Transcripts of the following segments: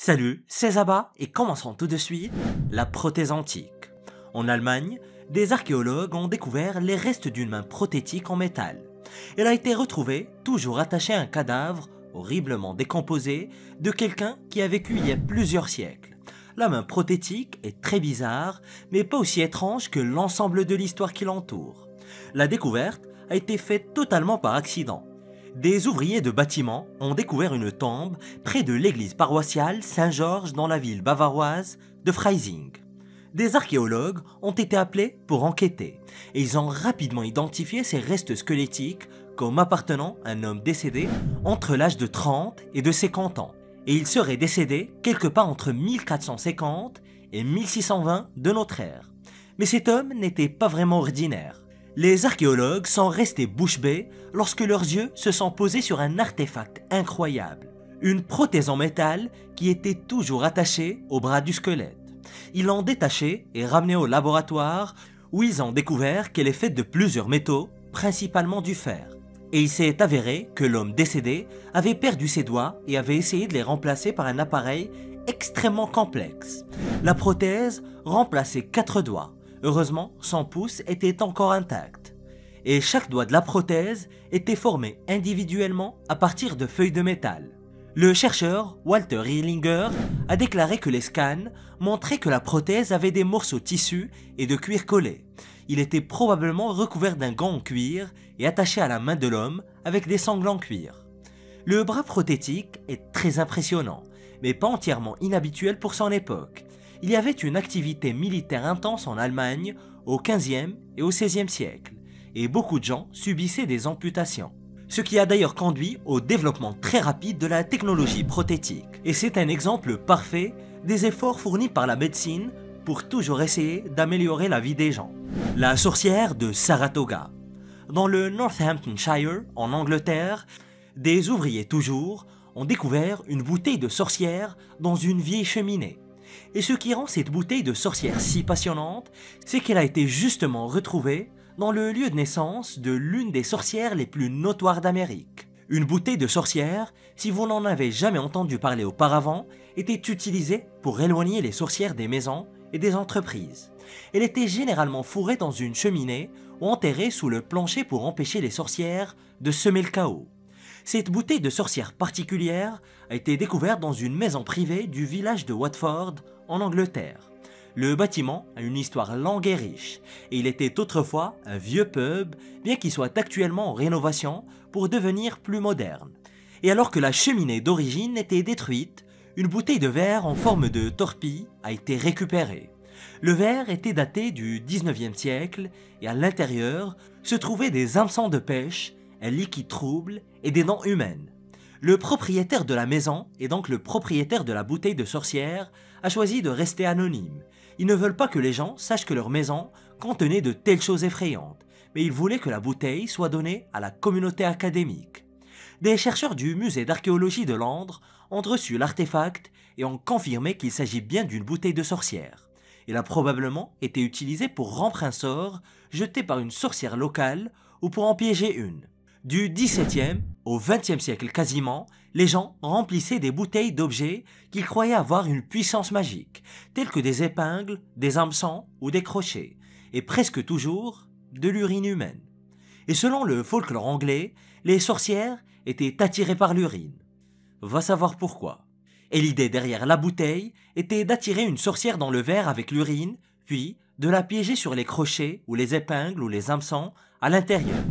Salut, c'est Zaba et commençons tout de suite la prothèse antique. En Allemagne, des archéologues ont découvert les restes d'une main prothétique en métal. Elle a été retrouvée toujours attachée à un cadavre horriblement décomposé de quelqu'un qui a vécu il y a plusieurs siècles. La main prothétique est très bizarre, mais pas aussi étrange que l'ensemble de l'histoire qui l'entoure. La découverte a été faite totalement par accident. Des ouvriers de bâtiment ont découvert une tombe près de l'église paroissiale Saint-Georges dans la ville bavaroise de Freising. Des archéologues ont été appelés pour enquêter et ils ont rapidement identifié ces restes squelettiques comme appartenant à un homme décédé entre l'âge de 30 et de 50 ans. Et il serait décédé quelque part entre 1450 et 1620 de notre ère. Mais cet homme n'était pas vraiment ordinaire. Les archéologues sont restés bouche bée lorsque leurs yeux se sont posés sur un artefact incroyable, une prothèse en métal qui était toujours attachée au bras du squelette. Ils l'ont détachée et ramenée au laboratoire où ils ont découvert qu'elle est faite de plusieurs métaux, principalement du fer. Et il s'est avéré que l'homme décédé avait perdu ses doigts et avait essayé de les remplacer par un appareil extrêmement complexe. La prothèse remplaçait 4 doigts. Heureusement, son pouce était encore intact. Et chaque doigt de la prothèse était formé individuellement à partir de feuilles de métal. Le chercheur Walter Irlinger a déclaré que les scans montraient que la prothèse avait des morceaux de tissu et de cuir collé. Il était probablement recouvert d'un gant en cuir et attaché à la main de l'homme avec des sangles en cuir. Le bras prothétique est très impressionnant, mais pas entièrement inhabituel pour son époque. Il y avait une activité militaire intense en Allemagne au XVe et au XVIe siècle, et beaucoup de gens subissaient des amputations. Ce qui a d'ailleurs conduit au développement très rapide de la technologie prothétique. Et c'est un exemple parfait des efforts fournis par la médecine pour toujours essayer d'améliorer la vie des gens. La sorcière de Saratoga. Dans le Northamptonshire, en Angleterre, des ouvriers toujours ont découvert une bouteille de sorcière dans une vieille cheminée. Et ce qui rend cette bouteille de sorcière si passionnante, c'est qu'elle a été justement retrouvée dans le lieu de naissance de l'une des sorcières les plus notoires d'Amérique. Une bouteille de sorcière, si vous n'en avez jamais entendu parler auparavant, était utilisée pour éloigner les sorcières des maisons et des entreprises. Elle était généralement fourrée dans une cheminée ou enterrée sous le plancher pour empêcher les sorcières de semer le chaos. Cette bouteille de sorcière particulière a été découverte dans une maison privée du village de Watford, en Angleterre. Le bâtiment a une histoire longue et riche, et il était autrefois un vieux pub, bien qu'il soit actuellement en rénovation pour devenir plus moderne. Et alors que la cheminée d'origine était détruite, une bouteille de verre en forme de torpille a été récupérée. Le verre était daté du 19e siècle, et à l'intérieur se trouvaient des hameçons de pêche, un liquide trouble et des dents humaines. Le propriétaire de la maison, et donc le propriétaire de la bouteille de sorcière, a choisi de rester anonyme. Ils ne veulent pas que les gens sachent que leur maison contenait de telles choses effrayantes, mais ils voulaient que la bouteille soit donnée à la communauté académique. Des chercheurs du musée d'archéologie de Londres ont reçu l'artefact et ont confirmé qu'il s'agit bien d'une bouteille de sorcière. Elle a probablement été utilisée pour rompre un sort jeté par une sorcière locale ou pour en piéger une. Du XVIIe au XXe siècle quasiment, les gens remplissaient des bouteilles d'objets qu'ils croyaient avoir une puissance magique, tels que des épingles, des hameçons ou des crochets, et presque toujours de l'urine humaine. Et selon le folklore anglais, les sorcières étaient attirées par l'urine. Va savoir pourquoi. Et l'idée derrière la bouteille était d'attirer une sorcière dans le verre avec l'urine, puis de la piéger sur les crochets ou les épingles ou les hameçons à l'intérieur.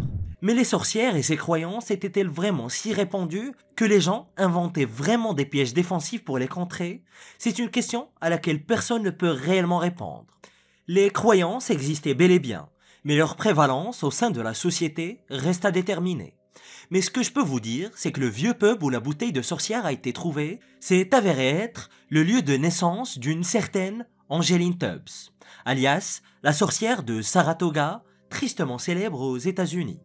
Mais les sorcières et ces croyances étaient-elles vraiment si répandues que les gens inventaient vraiment des pièges défensifs pour les contrer? C'est une question à laquelle personne ne peut réellement répondre. Les croyances existaient bel et bien, mais leur prévalence au sein de la société reste à déterminer. Mais ce que je peux vous dire, c'est que le vieux pub où la bouteille de sorcière a été trouvée s'est avéré être le lieu de naissance d'une certaine Angeline Tubbs, alias la sorcière de Saratoga, tristement célèbre aux États-Unis.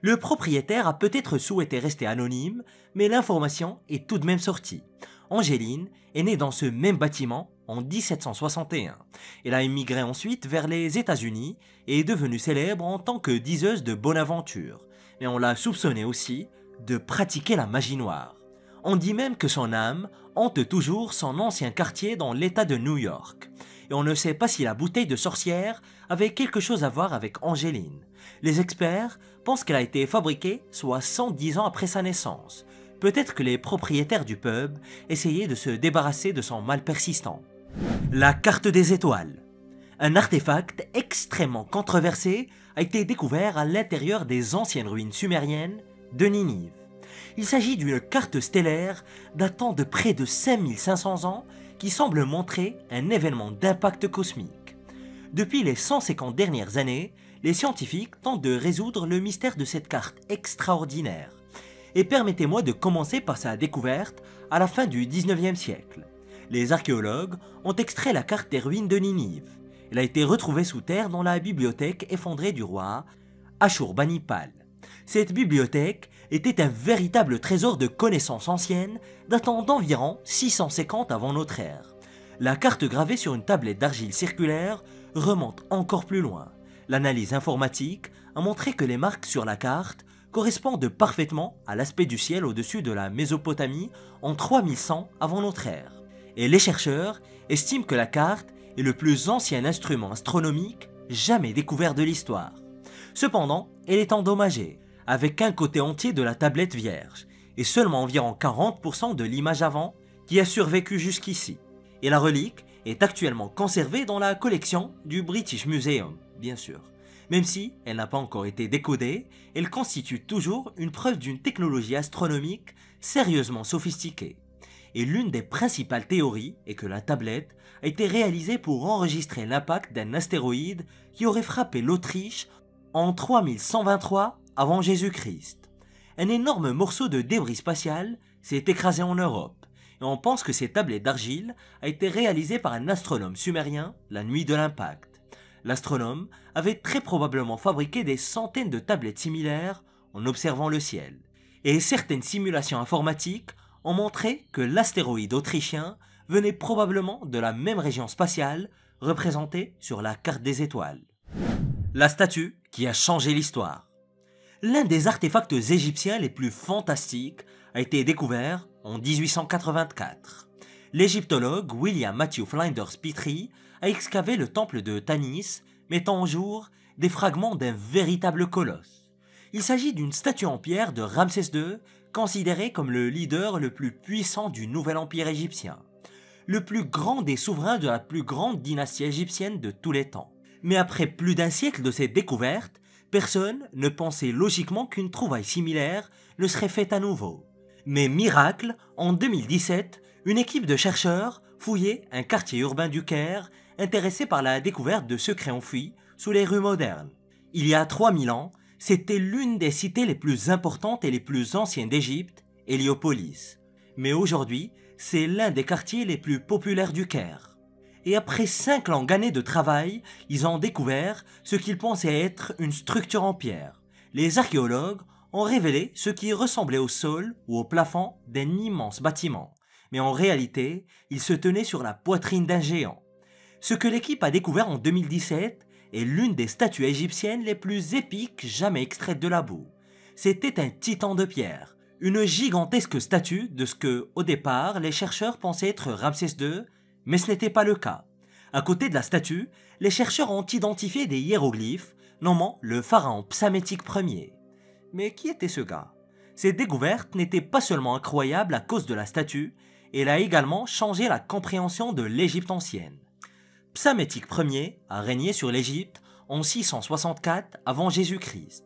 Le propriétaire a peut-être souhaité rester anonyme, mais l'information est tout de même sortie. Angeline est née dans ce même bâtiment en 1761. Elle a émigré ensuite vers les États-Unis et est devenue célèbre en tant que diseuse de bonne aventure. Mais on l'a soupçonnée aussi de pratiquer la magie noire. On dit même que son âme hante toujours son ancien quartier dans l'état de New York. Et on ne sait pas si la bouteille de sorcière avait quelque chose à voir avec Angéline. Les experts pensent qu'elle a été fabriquée soit 110 ans après sa naissance. Peut-être que les propriétaires du pub essayaient de se débarrasser de son mal persistant. La carte des étoiles. Un artefact extrêmement controversé a été découvert à l'intérieur des anciennes ruines sumériennes de Ninive. Il s'agit d'une carte stellaire datant de près de 5500 ans qui semble montrer un événement d'impact cosmique. Depuis les 150 dernières années, les scientifiques tentent de résoudre le mystère de cette carte extraordinaire. Et permettez-moi de commencer par sa découverte à la fin du 19e siècle. Les archéologues ont extrait la carte des ruines de Ninive. Elle a été retrouvée sous terre dans la bibliothèque effondrée du roi Ashurbanipal. Cette bibliothèque était un véritable trésor de connaissances anciennes datant d'environ 650 avant notre ère. La carte gravée sur une tablette d'argile circulaire remonte encore plus loin. L'analyse informatique a montré que les marques sur la carte correspondent parfaitement à l'aspect du ciel au-dessus de la Mésopotamie en 3100 avant notre ère. Et les chercheurs estiment que la carte est le plus ancien instrument astronomique jamais découvert de l'histoire. Cependant, elle est endommagée, avec un côté entier de la tablette vierge, et seulement environ 40% de l'image avant qui a survécu jusqu'ici. Et la relique est actuellement conservée dans la collection du British Museum, bien sûr. Même si elle n'a pas encore été décodée, elle constitue toujours une preuve d'une technologie astronomique sérieusement sophistiquée. Et l'une des principales théories est que la tablette a été réalisée pour enregistrer l'impact d'un astéroïde qui aurait frappé l'Autriche en 3123 avant Jésus-Christ. Un énorme morceau de débris spatial s'est écrasé en Europe, et on pense que cette tablette d'argile a été réalisée par un astronome sumérien la nuit de l'impact. L'astronome avait très probablement fabriqué des centaines de tablettes similaires en observant le ciel. Et certaines simulations informatiques ont montré que l'astéroïde autrichien venait probablement de la même région spatiale représentée sur la carte des étoiles. La statue qui a changé l'histoire. L'un des artefacts égyptiens les plus fantastiques a été découvert en 1884. L'égyptologue William Matthew Flinders Petrie a excavé le temple de Tanis, mettant au jour des fragments d'un véritable colosse. Il s'agit d'une statue en pierre de Ramsès II, considéré comme le leader le plus puissant du nouvel empire égyptien, le plus grand des souverains de la plus grande dynastie égyptienne de tous les temps. Mais après plus d'un siècle de cette découverte, personne ne pensait logiquement qu'une trouvaille similaire ne serait faite à nouveau. Mais miracle, en 2017, une équipe de chercheurs fouillait un quartier urbain du Caire intéressé par la découverte de secrets enfouis sous les rues modernes. Il y a 3000 ans, c'était l'une des cités les plus importantes et les plus anciennes d'Égypte, Héliopolis. Mais aujourd'hui, c'est l'un des quartiers les plus populaires du Caire. Et après 5 longues années de travail, ils ont découvert ce qu'ils pensaient être une structure en pierre. Les archéologues ont révélé ce qui ressemblait au sol ou au plafond d'un immense bâtiment. Mais en réalité, il se tenait sur la poitrine d'un géant. Ce que l'équipe a découvert en 2017 est l'une des statues égyptiennes les plus épiques jamais extraites de la boue. C'était un titan de pierre, une gigantesque statue de ce que, au départ, les chercheurs pensaient être Ramsès II, mais ce n'était pas le cas. À côté de la statue, les chercheurs ont identifié des hiéroglyphes nommant le pharaon Psamétique Ier. Mais qui était ce gars? Cette découverte n'était pas seulement incroyable à cause de la statue, elle a également changé la compréhension de l'Égypte ancienne. Psamétique Ier a régné sur l'Égypte en 664 avant Jésus-Christ.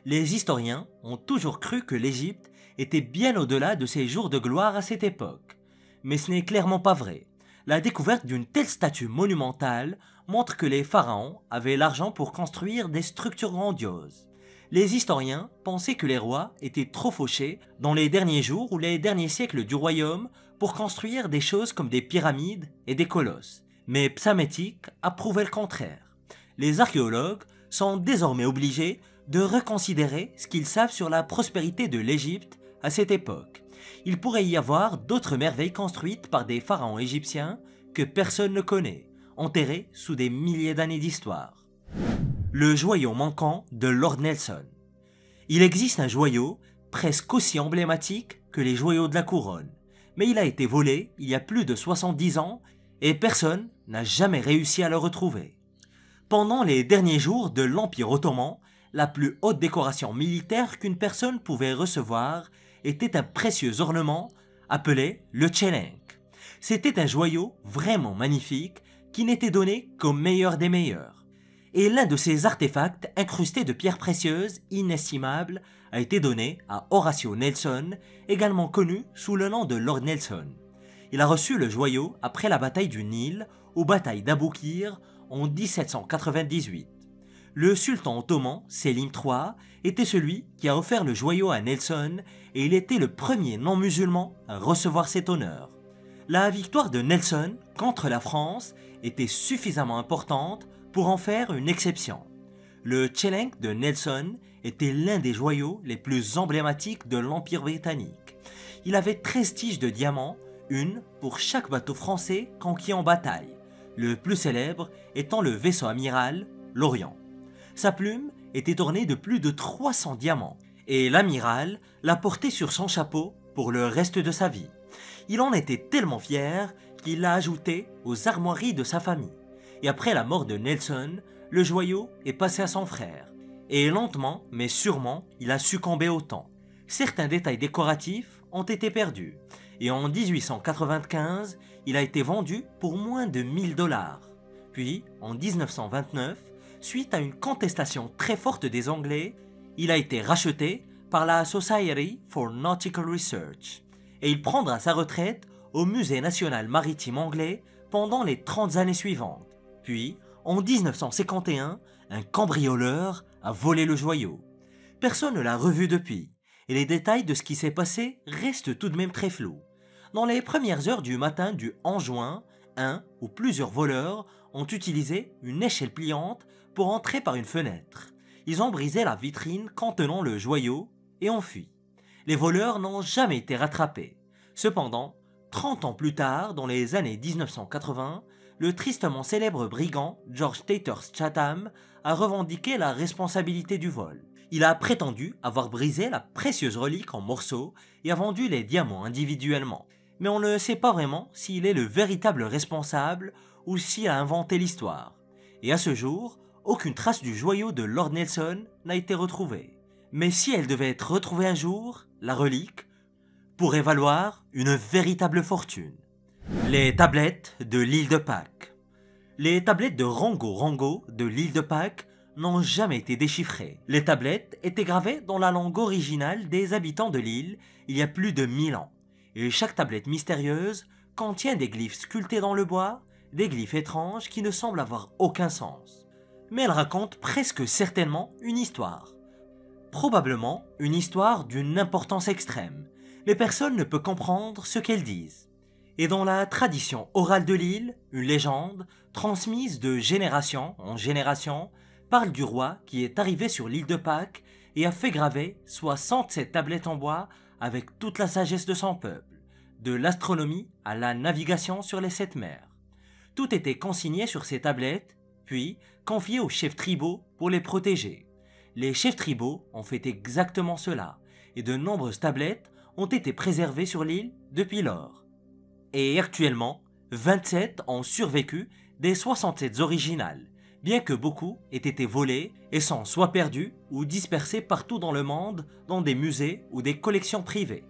Les historiens ont toujours cru que l'Égypte était bien au-delà de ses jours de gloire à cette époque. Mais ce n'est clairement pas vrai. La découverte d'une telle statue monumentale montre que les pharaons avaient l'argent pour construire des structures grandioses. Les historiens pensaient que les rois étaient trop fauchés dans les derniers jours ou les derniers siècles du royaume pour construire des choses comme des pyramides et des colosses. Mais Psamétique a prouvé le contraire. Les archéologues sont désormais obligés de reconsidérer ce qu'ils savent sur la prospérité de l'Égypte à cette époque. Il pourrait y avoir d'autres merveilles construites par des pharaons égyptiens que personne ne connaît, enterrés sous des milliers d'années d'histoire. Le joyau manquant de Lord Nelson. Il existe un joyau presque aussi emblématique que que les joyaux de la couronne, mais il a été volé il y a plus de 70 ans et personne n'a jamais réussi à le retrouver. Pendant les derniers jours de l'Empire ottoman, la plus haute décoration militaire qu'une personne pouvait recevoir était un précieux ornement appelé le tchelenk. C'était un joyau vraiment magnifique qui n'était donné qu'au meilleur des meilleurs. Et l'un de ces artefacts incrustés de pierres précieuses inestimables a été donné à Horatio Nelson, également connu sous le nom de Lord Nelson. Il a reçu le joyau après la bataille du Nil, ou bataille d'Aboukir, en 1798. Le sultan ottoman, Selim III, était celui qui a offert le joyau à Nelson et il était le premier non-musulman à recevoir cet honneur. La victoire de Nelson contre la France était suffisamment importante pour en faire une exception. Le tchelenk de Nelson était l'un des joyaux les plus emblématiques de l'Empire britannique. Il avait 13 tiges de diamants, une pour chaque bateau français conquis en bataille, le plus célèbre étant le vaisseau amiral, l'Orient. Sa plume était ornée de plus de 300 diamants, et l'amiral la portait sur son chapeau pour le reste de sa vie. Il en était tellement fier qu'il l'a ajouté aux armoiries de sa famille. Et après la mort de Nelson, le joyau est passé à son frère. Et lentement, mais sûrement, il a succombé au temps. Certains détails décoratifs ont été perdus. Et en 1895, il a été vendu pour moins de 1000 $. Puis, en 1929, suite à une contestation très forte des Anglais, il a été racheté par la Society for Nautical Research. Et il prendra sa retraite au Musée national maritime anglais pendant les 30 années suivantes. Puis, en 1951, un cambrioleur a volé le joyau. Personne ne l'a revu depuis, et les détails de ce qui s'est passé restent tout de même très flous. Dans les premières heures du matin du 11 juin, un ou plusieurs voleurs ont utilisé une échelle pliante pour entrer par une fenêtre. Ils ont brisé la vitrine contenant le joyau et ont fui. Les voleurs n'ont jamais été rattrapés. Cependant, 30 ans plus tard, dans les années 1980, le tristement célèbre brigand George Taters Chatham a revendiqué la responsabilité du vol. Il a prétendu avoir brisé la précieuse relique en morceaux et a vendu les diamants individuellement. Mais on ne sait pas vraiment s'il est le véritable responsable ou s'il a inventé l'histoire. Et à ce jour, aucune trace du joyau de Lord Nelson n'a été retrouvée. Mais si elle devait être retrouvée un jour, la relique pourrait valoir une véritable fortune. Les tablettes de l'île de Pâques. Les tablettes de Rango Rango de l'île de Pâques n'ont jamais été déchiffrées. Les tablettes étaient gravées dans la langue originale des habitants de l'île il y a plus de 1000 ans. Et chaque tablette mystérieuse contient des glyphes sculptés dans le bois, des glyphes étranges qui ne semblent avoir aucun sens. Mais elles racontent presque certainement une histoire. Probablement une histoire d'une importance extrême, mais personne ne peut comprendre ce qu'elles disent. Et dans la tradition orale de l'île, une légende, transmise de génération en génération, parle du roi qui est arrivé sur l'île de Pâques et a fait graver 67 tablettes en bois avec toute la sagesse de son peuple, de l'astronomie à la navigation sur les 7 mers. Tout était consigné sur ces tablettes, puis confié aux chefs tribaux pour les protéger. Les chefs tribaux ont fait exactement cela, et de nombreuses tablettes ont été préservées sur l'île depuis lors. Et actuellement, 27 ont survécu des 67 originales, bien que beaucoup aient été volés et sont soit perdus ou dispersés partout dans le monde dans des musées ou des collections privées.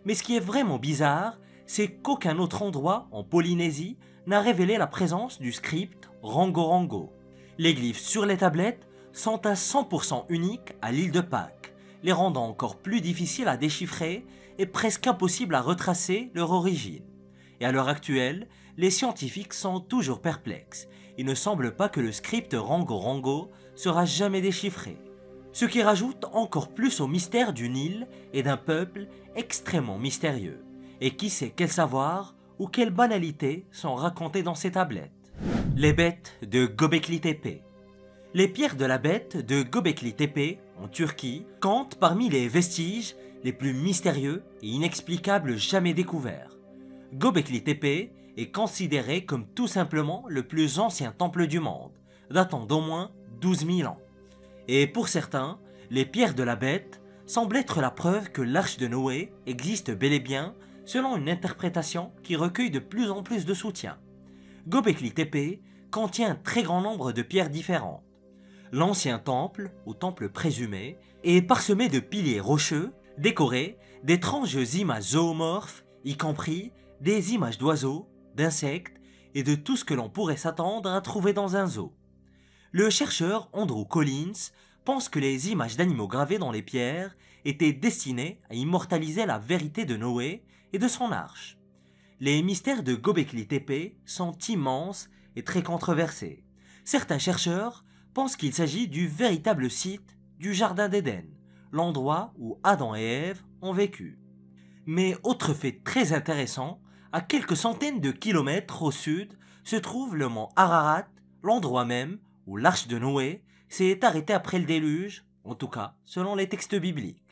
Mais ce qui est vraiment bizarre, c'est qu'aucun autre endroit en Polynésie n'a révélé la présence du script Rango Rango. Les glyphes sur les tablettes sont à 100% uniques à l'île de Pâques, les rendant encore plus difficiles à déchiffrer et presque impossibles à retracer leur origine. Et à l'heure actuelle, les scientifiques sont toujours perplexes. Il ne semble pas que le script Rango Rango sera jamais déchiffré. Ce qui rajoute encore plus au mystère d'une île et d'un peuple extrêmement mystérieux. Et qui sait quel savoir ou quelles banalités sont racontées dans ces tablettes. Les bêtes de Göbekli Tepe. Les pierres de la bête de Göbekli Tepe, en Turquie, comptent parmi les vestiges les plus mystérieux et inexplicables jamais découverts. Göbekli Tepe est considéré comme tout simplement le plus ancien temple du monde, datant d'au moins 12 000 ans. Et pour certains, les pierres de la bête semble être la preuve que l'arche de Noé existe bel et bien selon une interprétation qui recueille de plus en plus de soutien. Göbekli Tepe contient un très grand nombre de pierres différentes. L'ancien temple, ou temple présumé, est parsemé de piliers rocheux décorés d'étranges images zoomorphes, y compris des images d'oiseaux, d'insectes et de tout ce que l'on pourrait s'attendre à trouver dans un zoo. Le chercheur Andrew Collins pense que les images d'animaux gravées dans les pierres étaient destinées à immortaliser la vérité de Noé et de son arche. Les mystères de Göbekli Tepe sont immenses et très controversés. Certains chercheurs pensent qu'il s'agit du véritable site du Jardin d'Éden, l'endroit où Adam et Ève ont vécu. Mais autre fait très intéressant, à quelques centaines de kilomètres au sud se trouve le mont Ararat, l'endroit même où l'arche de Noé s'est arrêtée après le déluge, en tout cas selon les textes bibliques.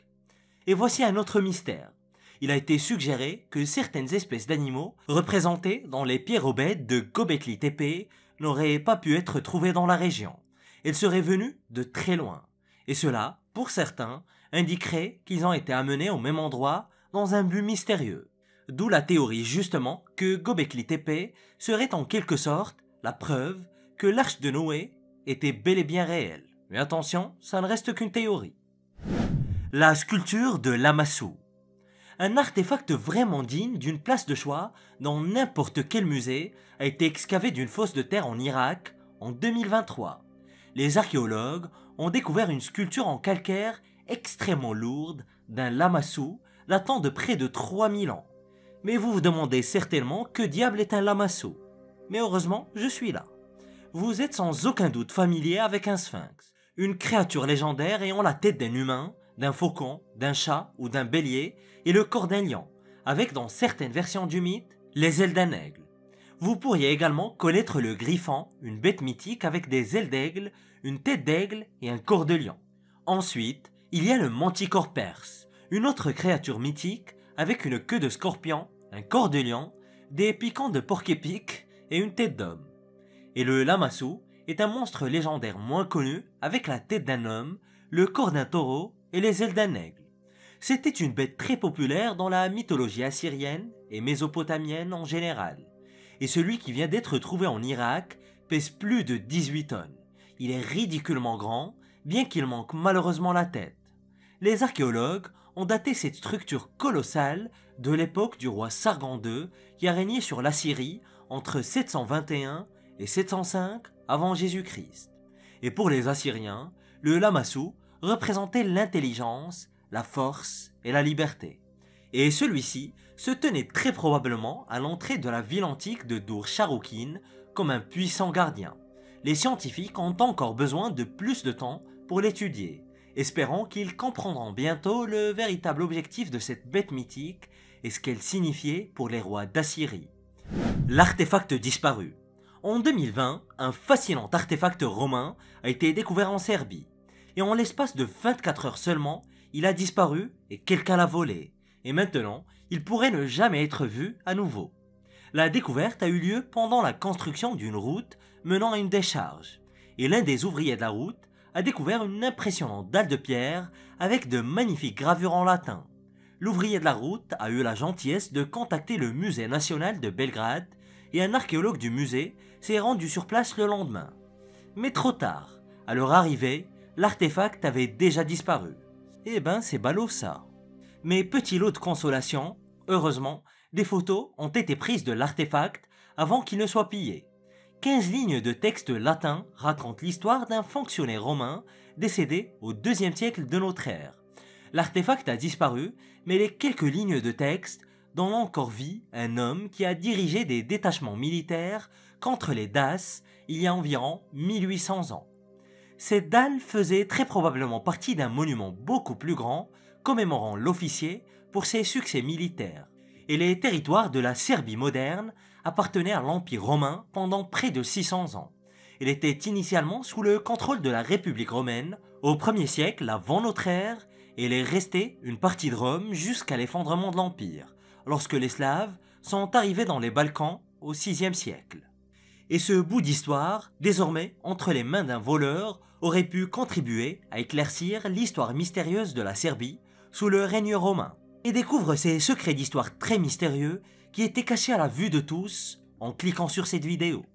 Et voici un autre mystère. Il a été suggéré que certaines espèces d'animaux représentées dans les pyramidales de Göbekli Tepe n'auraient pas pu être trouvées dans la région. Elles seraient venues de très loin. Et cela, pour certains, indiquerait qu'ils ont été amenés au même endroit dans un but mystérieux. D'où la théorie justement que Göbekli Tepe serait en quelque sorte la preuve que l'arche de Noé était bel et bien réelle. Mais attention, ça ne reste qu'une théorie. La sculpture de Lamassu. Un artefact vraiment digne d'une place de choix dans n'importe quel musée a été excavé d'une fosse de terre en Irak en 2023. Les archéologues ont découvert une sculpture en calcaire extrêmement lourde d'un lamassu datant de près de 3000 ans. Mais vous vous demandez certainement que diable est un lamassu. Mais heureusement, je suis là. Vous êtes sans aucun doute familier avec un sphinx, une créature légendaire ayant la tête d'un humain, d'un faucon, d'un chat ou d'un bélier et le corps d'un lion, avec dans certaines versions du mythe, les ailes d'un aigle. Vous pourriez également connaître le griffon, une bête mythique avec des ailes d'aigle, une tête d'aigle et un corps de lion. Ensuite, il y a le manticore perse, une autre créature mythique avec une queue de scorpion, un corps de lion, des piquants de porc-épic et une tête d'homme. Et le lamassu est un monstre légendaire moins connu avec la tête d'un homme, le corps d'un taureau et les ailes d'un aigle. C'était une bête très populaire dans la mythologie assyrienne et mésopotamienne en général. Et celui qui vient d'être trouvé en Irak pèse plus de 18 tonnes. Il est ridiculement grand, bien qu'il manque malheureusement la tête. Les archéologues ont daté cette structure colossale de l'époque du roi Sargon II qui a régné sur l'Assyrie entre 721 et 705 avant Jésus-Christ. Et pour les Assyriens, le lamassu représentait l'intelligence, la force et la liberté. Et celui-ci se tenait très probablement à l'entrée de la ville antique de Dur Sharrukin comme un puissant gardien. Les scientifiques ont encore besoin de plus de temps pour l'étudier, espérant qu'ils comprendront bientôt le véritable objectif de cette bête mythique et ce qu'elle signifiait pour les rois d'Assyrie. L'artefact disparu. En 2020, un fascinant artefact romain a été découvert en Serbie. Et en l'espace de 24 heures seulement, il a disparu et quelqu'un l'a volé. Et maintenant, il pourrait ne jamais être vu à nouveau. La découverte a eu lieu pendant la construction d'une route menant à une décharge. Et l'un des ouvriers de la route a découvert une impressionnante dalle de pierre avec de magnifiques gravures en latin. L'ouvrier de la route a eu la gentillesse de contacter le musée national de Belgrade et un archéologue du musée s'est rendu sur place le lendemain. Mais trop tard, à leur arrivée, l'artefact avait déjà disparu. Eh ben c'est ballot ça. Mais petit lot de consolation, heureusement, des photos ont été prises de l'artefact avant qu'il ne soit pillé. 15 lignes de texte latin racontent l'histoire d'un fonctionnaire romain décédé au IIe siècle de notre ère. L'artefact a disparu, mais les quelques lignes de texte donnent encore vie à un homme qui a dirigé des détachements militaires contre les Daces il y a environ 1800 ans. Cette dalle faisait très probablement partie d'un monument beaucoup plus grand commémorant l'officier pour ses succès militaires. Et les territoires de la Serbie moderne appartenaient à l'Empire romain pendant près de 600 ans. Elle était initialement sous le contrôle de la République romaine au 1er siècle avant notre ère et elle est restée une partie de Rome jusqu'à l'effondrement de l'Empire, lorsque les Slaves sont arrivés dans les Balkans au 6e siècle. Et ce bout d'histoire, désormais entre les mains d'un voleur, aurait pu contribuer à éclaircir l'histoire mystérieuse de la Serbie sous le règne romain et découvre ces secrets d'histoire très mystérieux qui étaient cachés à la vue de tous en cliquant sur cette vidéo.